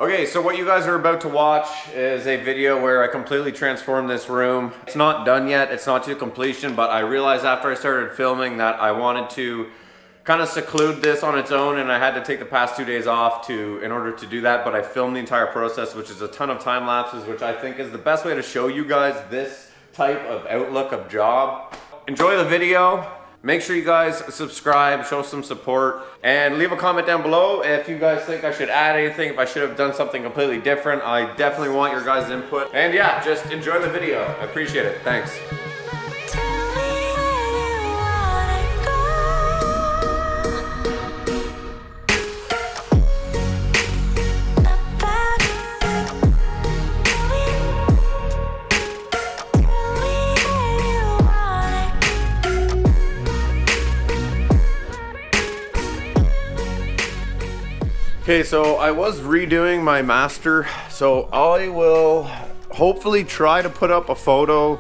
Okay, so what you guys are about to watch is a video where I completely transformed this room. It's not done yet, it's not to completion, but I realized after I started filming that I wanted to kind of seclude this on its own, and I had to take the past 2 days off in order to do that, but I filmed the entire process, which is a ton of time lapses, which I think is the best way to show you guys this type of outlook of job. Enjoy the video. Make sure you guys subscribe, show some support, and leave a comment down below if you guys think I should add anything, if I should have done something completely different. I definitely want your guys' input. And yeah, just enjoy the video. I appreciate it. Thanks. Okay, so I was redoing my master, so I will hopefully try to put up a photo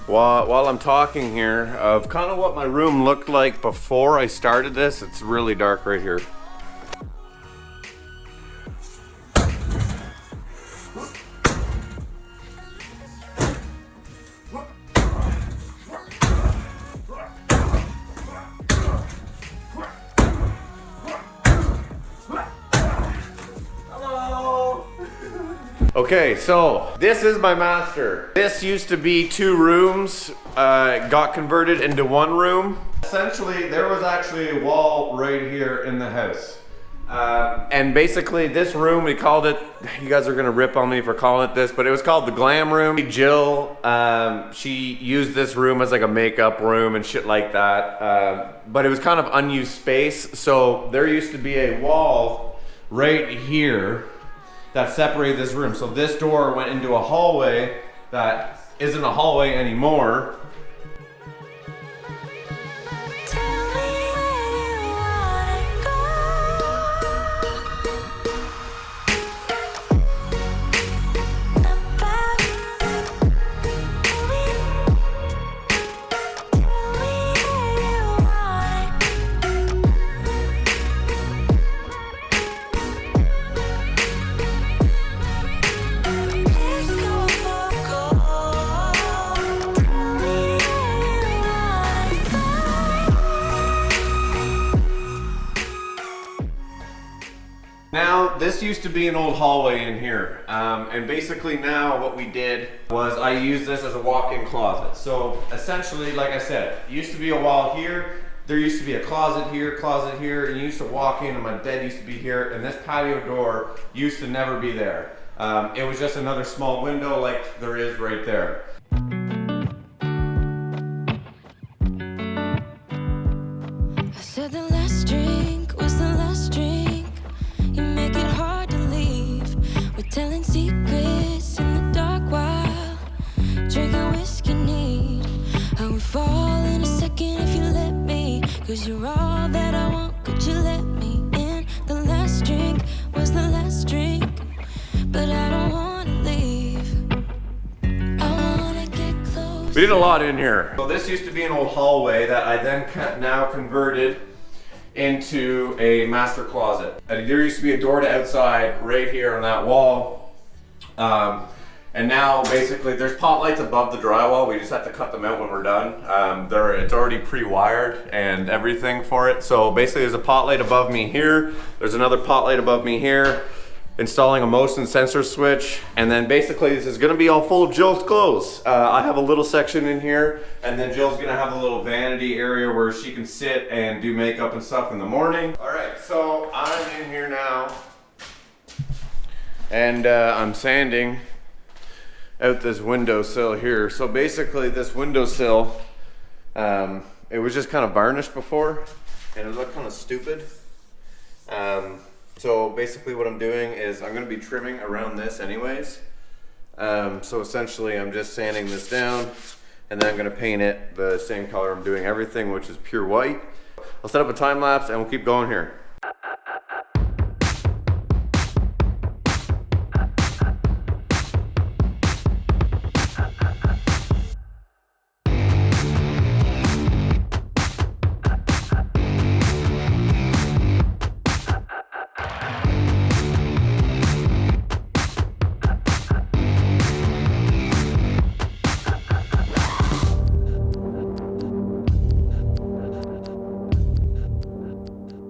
while I'm talking here of kind of what my room looked like before I started this. It's really dark right here. Okay, so this is my master. This used to be 2 rooms, got converted into 1 room. Essentially, there was actually a wall right here in the house. And basically this room, we called it, you guys are gonna rip on me for calling it this, but it was called the Glam Room. Jill, she used this room as like a makeup room and shit like that. But it was kind of unused space. So there used to be a wall right here that separated this room. So this door went into a hallway that isn't a hallway anymore. Now, this used to be an old hallway in here, and basically now what we did was I used this as a walk-in closet. So essentially, like I said, it used to be a wall here, there used to be a closet here, and you used to walk in and my bed used to be here, and this patio door used to never be there. It was just another small window like there is right there. I said the last drink was the last drink. You make it hard to leave. We're telling secrets in the dark while drinking whiskey neat. I would fall in a second if you let me, 'cause you're all that I want. Could you let me in? The last drink was the last drink, but I don't wanna leave. I wanna get close. We did a lot in here. So this used to be an old hallway that I then now converted into a master closet. And there used to be a door to outside right here on that wall. And now basically there's pot lights above the drywall. We just have to cut them out when we're done. It's already pre-wired and everything for it. So basically there's a pot light above me here. There's another pot light above me here. Installing a motion sensor switch, and then basically this is going to be all full of Jill's clothes. I have a little section in here, and then Jill's going to have a little vanity area where she can sit and do makeup and stuff in the morning. All right, so I'm in here now, and I'm sanding out this windowsill here. So basically this windowsill, it was just kind of varnished before, and it looked kind of stupid. So basically what I'm doing is I'm going to be trimming around this anyways. So essentially I'm just sanding this down, and then I'm going to paint it the same color I'm doing everything, which is pure white. I'll set up a time lapse and we'll keep going here.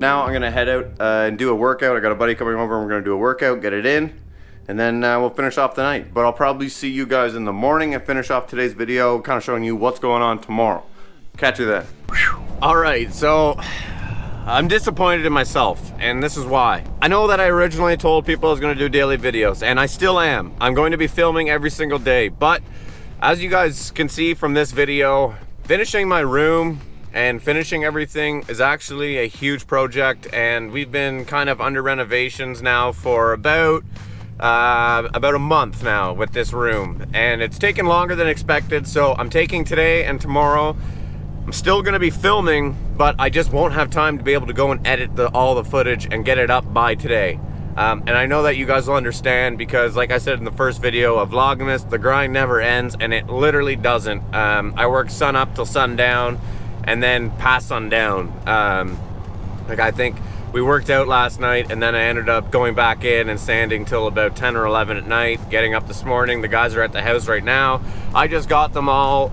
Now I'm gonna head out and do a workout. I got a buddy coming over and we're gonna do a workout, get it in, and then we'll finish off the night. But I'll probably see you guys in the morning and finish off today's video, kind of showing you what's going on tomorrow. Catch you then. All right, so I'm disappointed in myself, and this is why. I know that I originally told people I was gonna do daily videos, and I still am. I'm going to be filming every single day, but as you guys can see from this video, finishing my room and finishing everything is actually a huge project, and we've been kind of under renovations now for about a month now with this room, and it's taken longer than expected. So I'm taking today and tomorrow. I'm still gonna be filming, but I just won't have time to be able to go and edit all the footage and get it up by today. And I know that you guys will understand, because like I said in the first video of Vlogmas, the grind never ends, and it literally doesn't. I work sun up till sundown, and then past sundown. Like I think we worked out last night, and then I ended up going back in and sanding till about 10 or 11 at night, getting up this morning. The guys are at the house right now. I just got them all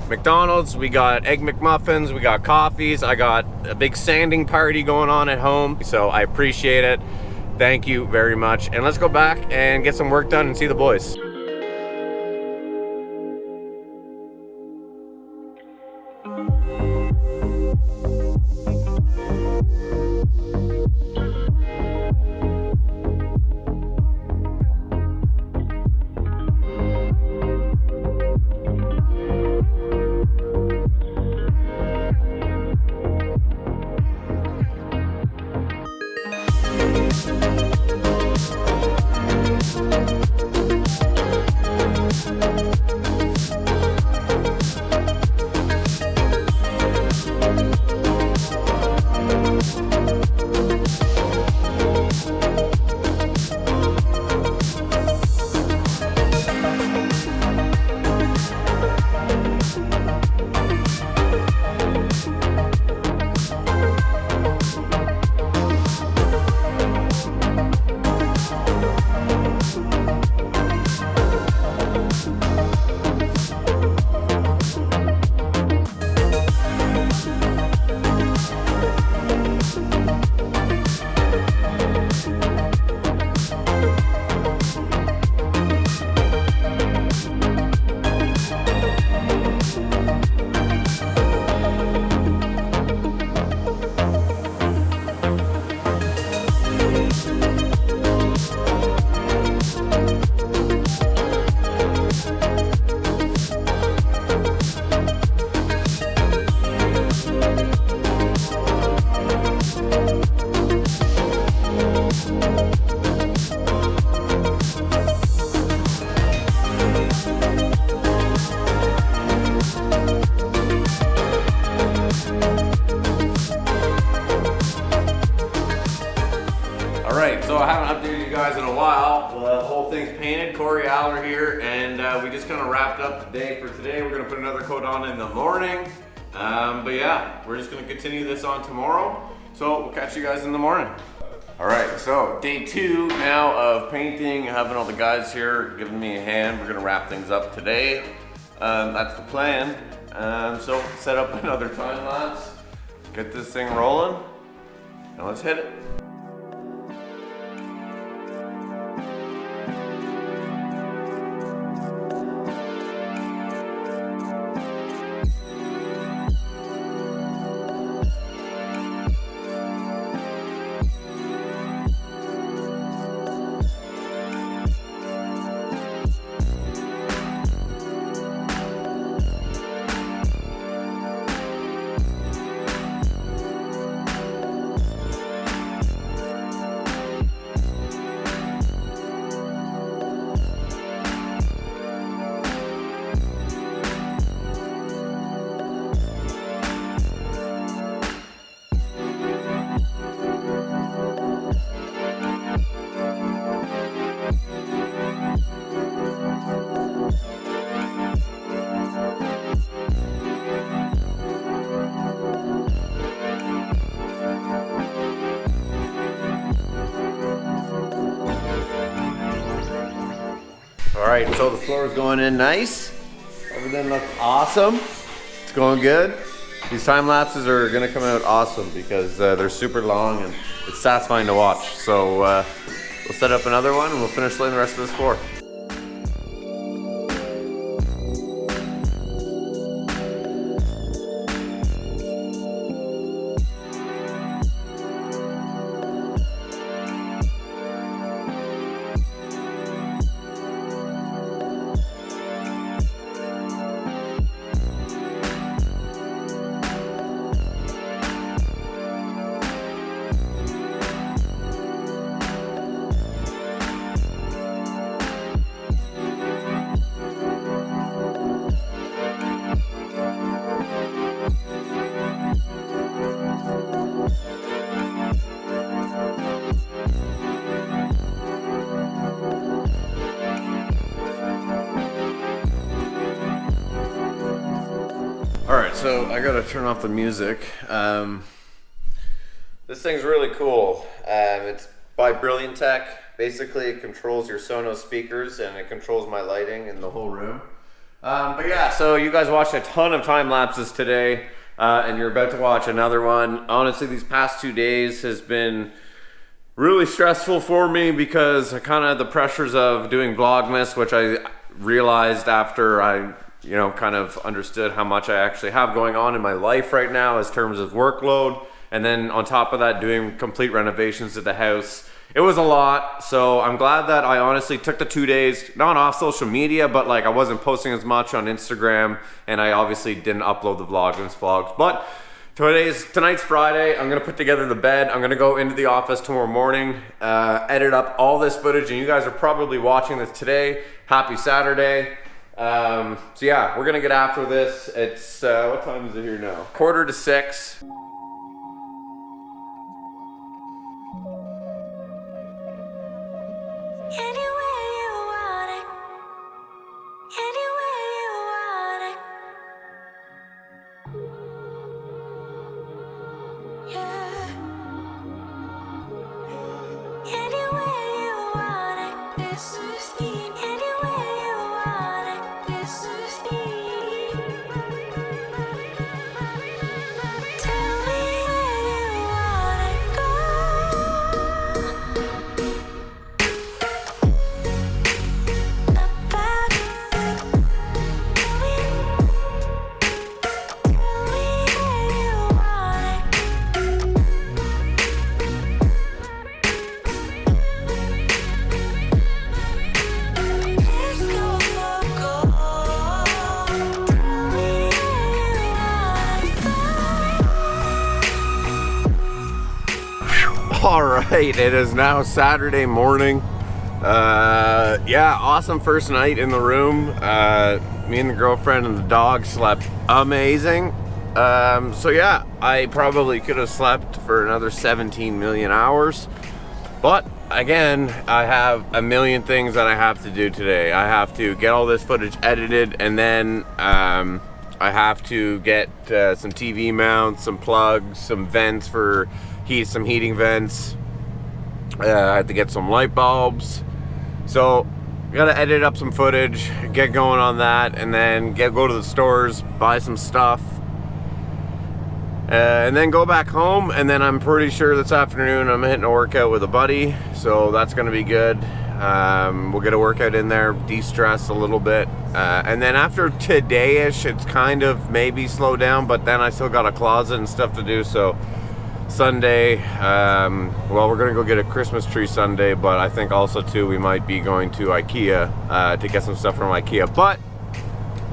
McDonald's. We got Egg McMuffins, we got coffees. I got a big sanding party going on at home, so I appreciate it. Thank you very much. And let's go back and get some work done and see the boys. So I haven't updated you guys in a while. The whole thing's painted. Corey Aller here, and we just kind of wrapped up the day for today. We're gonna put another coat on in the morning. But yeah, we're just gonna continue this on tomorrow. So we'll catch you guys in the morning. All right, so day 2 now of painting, having all the guys here giving me a hand. We're gonna wrap things up today. That's the plan. So set up another time lapse, get this thing rolling, and let's hit it. All right, so the floor is going in nice. Everything looks awesome. It's going good. These time lapses are gonna come out awesome because they're super long and it's satisfying to watch. So we'll set up another one and we'll finish laying the rest of this floor. Alright, so I gotta turn off the music. This thing's really cool. It's by Brilliant Tech. Basically, it controls your Sonos speakers and it controls my lighting in the whole room. But yeah, so you guys watched a ton of time lapses today, and you're about to watch another one. Honestly, these past 2 days has been really stressful for me because I kind of had the pressures of doing Vlogmas, which I realized after I kind of understood how much I actually have going on in my life right now as terms of workload. And then on top of that, doing complete renovations to the house. It was a lot. So I'm glad that I honestly took the 2 days, not off social media, but like I wasn't posting as much on Instagram, and I obviously didn't upload the vlogs. But tonight's Friday. I'm gonna put together the bed. I'm gonna go into the office tomorrow morning, edit up all this footage, and you guys are probably watching this today. Happy Saturday. So yeah, we're gonna get after this. It's what time is it here now? 5:45. Alright, it is now Saturday morning. Yeah, awesome first night in the room. Me and the girlfriend and the dog slept amazing. So yeah, I probably could have slept for another 17 million hours. But again, I have a million things that I have to do today. I have to get all this footage edited, and then I have to get some TV mounts, some plugs, some vents for some heating vents. I have to get some light bulbs. So I gotta edit up some footage, get going on that, and then go to the stores, buy some stuff, and then go back home. And then I'm pretty sure this afternoon I'm hitting a workout with a buddy, so that's gonna be good. We'll get a workout in there, de-stress a little bit, and then after today-ish, it's kind of maybe slow down, but then I still got a closet and stuff to do. So Sunday, well, we're gonna go get a Christmas tree Sunday, but I think also too we might be going to IKEA to get some stuff from IKEA. But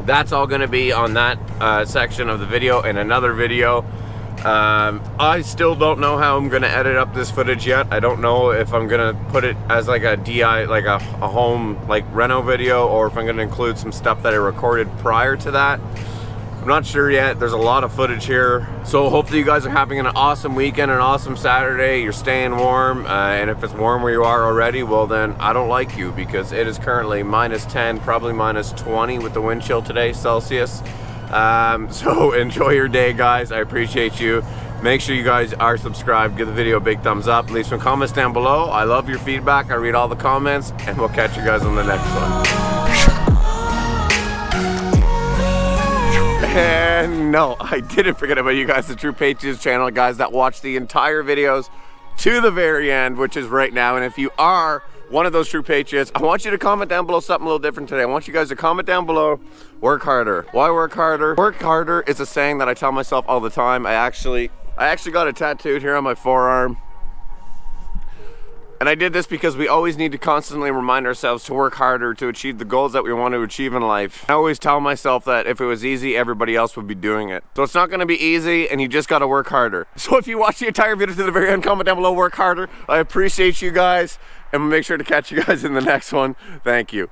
that's all gonna be on that section of the video. In another video, I still don't know how I'm gonna edit up this footage yet. I don't know if I'm gonna put it as like a DI, like a home like reno video, or if I'm gonna include some stuff that I recorded prior to that. I'm not sure yet. There's a lot of footage here. So hopefully you guys are having an awesome weekend, an awesome Saturday. You're staying warm, and if it's warm where you are already, well then I don't like you, because it is currently -10, probably -20 with the wind chill today, Celsius. So enjoy your day, guys. I appreciate you. Make sure you guys are subscribed. Give the video a big thumbs up. Leave some comments down below. I love your feedback. I read all the comments, and we'll catch you guys on the next one. And no, I didn't forget about you guys, the True Patriots channel, guys that watch the entire videos to the very end, which is right now. And if you are one of those True Patriots, I want you to comment down below something a little different today. I want you guys to comment down below, work harder. Why work harder? Work harder is a saying that I tell myself all the time. I actually got it tattooed here on my forearm. And I did this because we always need to constantly remind ourselves to work harder to achieve the goals that we want to achieve in life. I always tell myself that if it was easy, everybody else would be doing it. So it's not going to be easy, and you just got to work harder. So if you watch the entire video to the very end, comment down below, work harder. I appreciate you guys, and we'll make sure to catch you guys in the next one. Thank you.